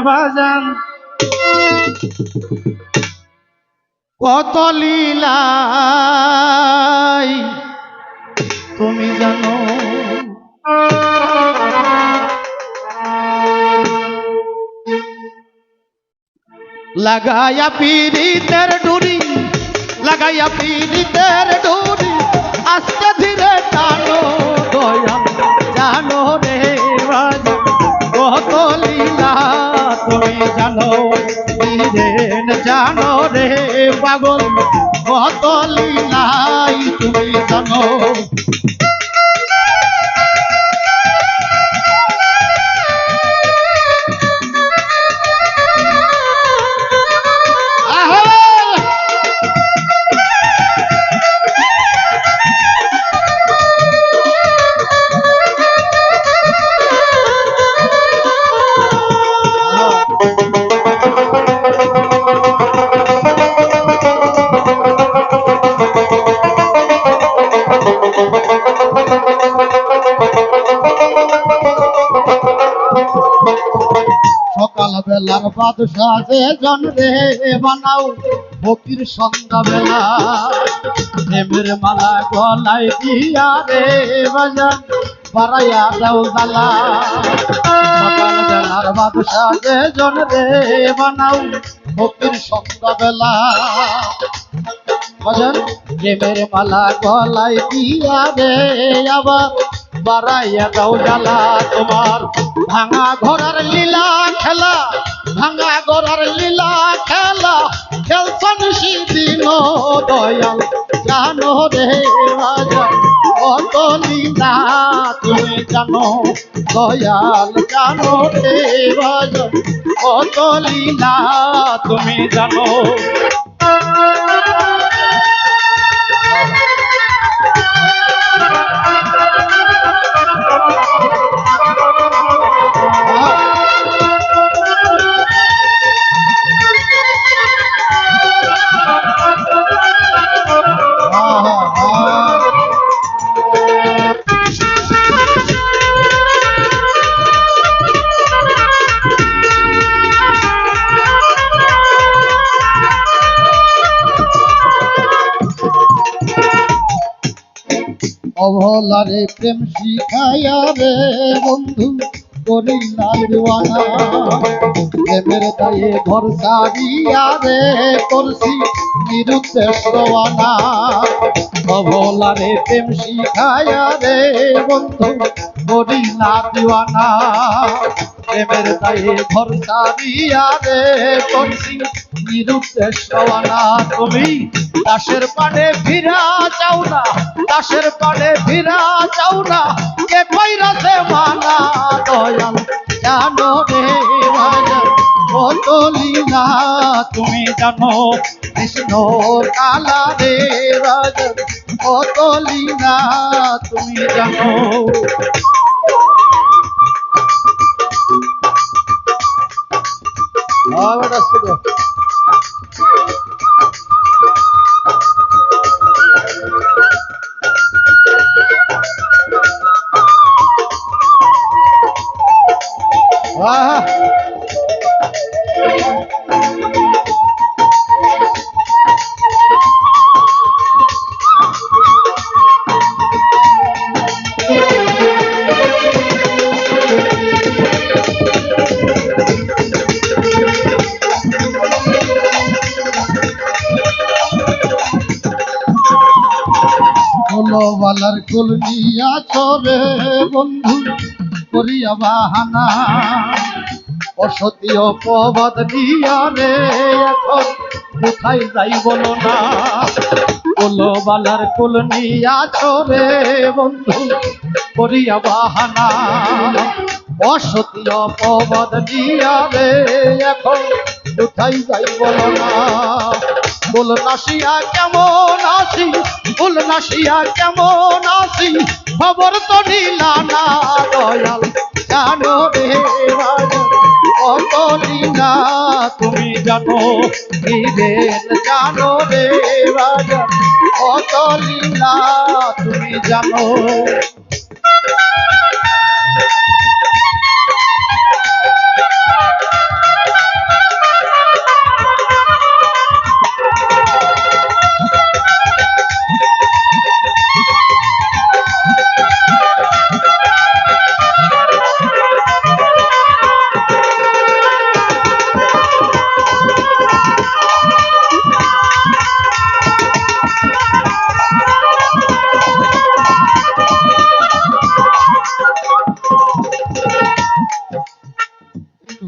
বাজান কত লীলাই তুমি জানো লাগাইয়া পীড়িতের ডুরি লাগাইয়া পীড়িতের ডুরি আস্তে ধীরে টানো দয়াল জানো রে বাজান কত লীলা তুমি জানো ধীরেন জানো রে পাগল কত লীলাই তুমি জানো সকাল বেলার বাদশা যে জন রে বানাও ফকির সন্ধ্যা বেলা প্রেমের মালা গলায় দিয়া রে বাজান বাড়াইয়া দাও জ্বালা সকাল বেলার বাদশা যে জন রে বানাও ফকির সন্ধ্যা বেলা বাজান প্রেমের মালা গলায় দিয়া রে আবার বাড়াইয়া দাও জ্বালা তোমার ভাঙা ঘোড়ার লীলা খেলা ভাঙা ঘোড়ার লীলা খেলা খেলছন সেদিন দয়াল জানো রে বাজান কত লীলা তুমি জানো দয়াল জানো রে বাজান কত লীলা তুমি জানো অভলারে প্রেম শিখাইয়া রে বন্ধু করিলা দিওয়ানা প্রেমের দায়ে ঘর ছাড়িয়া রে করছি নিরুদ্দেশ রওয়ানা অভলারে প্রেম শিখাইয়া রে বন্ধু করিলা দিওয়ানা প্রেমের দায়ে ঘর ছাড়িয়া রে করছি নিরুদ্দেশ রওয়ানা তুমি দাসের পানে ফিরা চাও না দাসের পানে ফিরা চাও না কে কইরাছে মানা দয়াল জানো রে বাজান কত লীলা তুমি জানো কৃষ্ণ কালা রে বাজান কত লীলা তুমি জানো বালার কুল নিয়া চরে বন্ধু করিয়া বাহানা অসতী অপবাদ নিয়া রে এখন কোথায় যাই বলো না বলো বালার কুল নিয়া চরে বন্ধু করিয়া বাহানা অসতী অপবাদ নিয়া রে এখন কোথায় যাই বলো না বল নাসিয়া কেমন আসি বল নাসিয়া কেমন আসি খবর তো নিলা না দয়াল জানো রে বাজান কত লীলা তুমি জানো হৃদের জানো রে বাজান কত লীলা তুমি জানো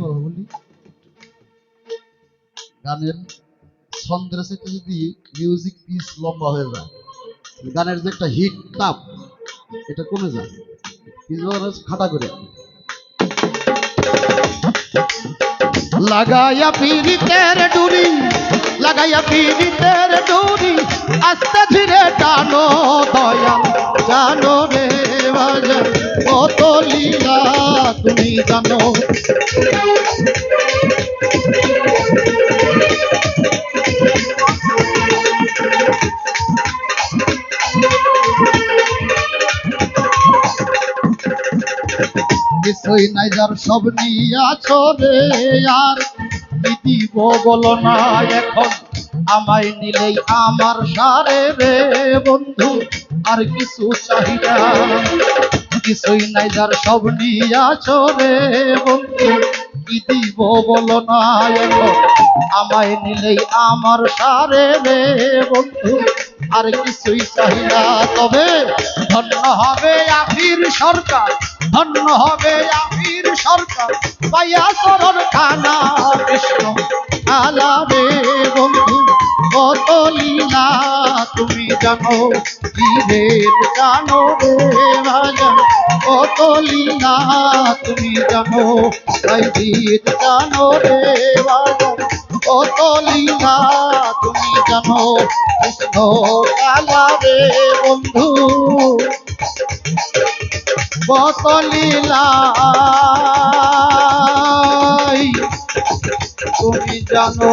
কথা বলি, গানের ছন্দের সাথে যদি মিউজিক পিস লম্বা হয়ে যায়, গানের যে একটা হিট তাপ এটা কমে যায়, খাটা করে লাগাইয়া পীড়িতের ডুরি, লাগাইয়া পীড়িতের ডুরি, আস্তে ধীরে টানো দয়াল জানো রে বাজান, কত লীলা তুমি জানো। কিছুই নাই যার সব নিয়াছো রে, আর কি দিব বলো না এখন, আমায় নিলেই আমার সারে রে বন্ধু, আর কিছু চাহিদা। কিছুই নাই যার সব নিয়াছো রে বন্ধু, কি দিব বলো না এখন, আমায় নিলেই আমার সারে রে বন্ধু, আর কিছুই চাহিদা। তবে ধন্য হবে আফির সরকার, ধন্য হবে আফির সরকার, পাইয়া চরণ খানা কৃষ্ণ আলা রে বন্ধু, কত লীলা তুমি জানো, বীরের জানো রে ভাজন, কত লীলা তুমি জানো, তাই বীর জানো রে ভাজন, কত লীলা তুমি জানো, কৃষ্ণ আলা রে বন্ধু, কত লীলা তুমি জানো।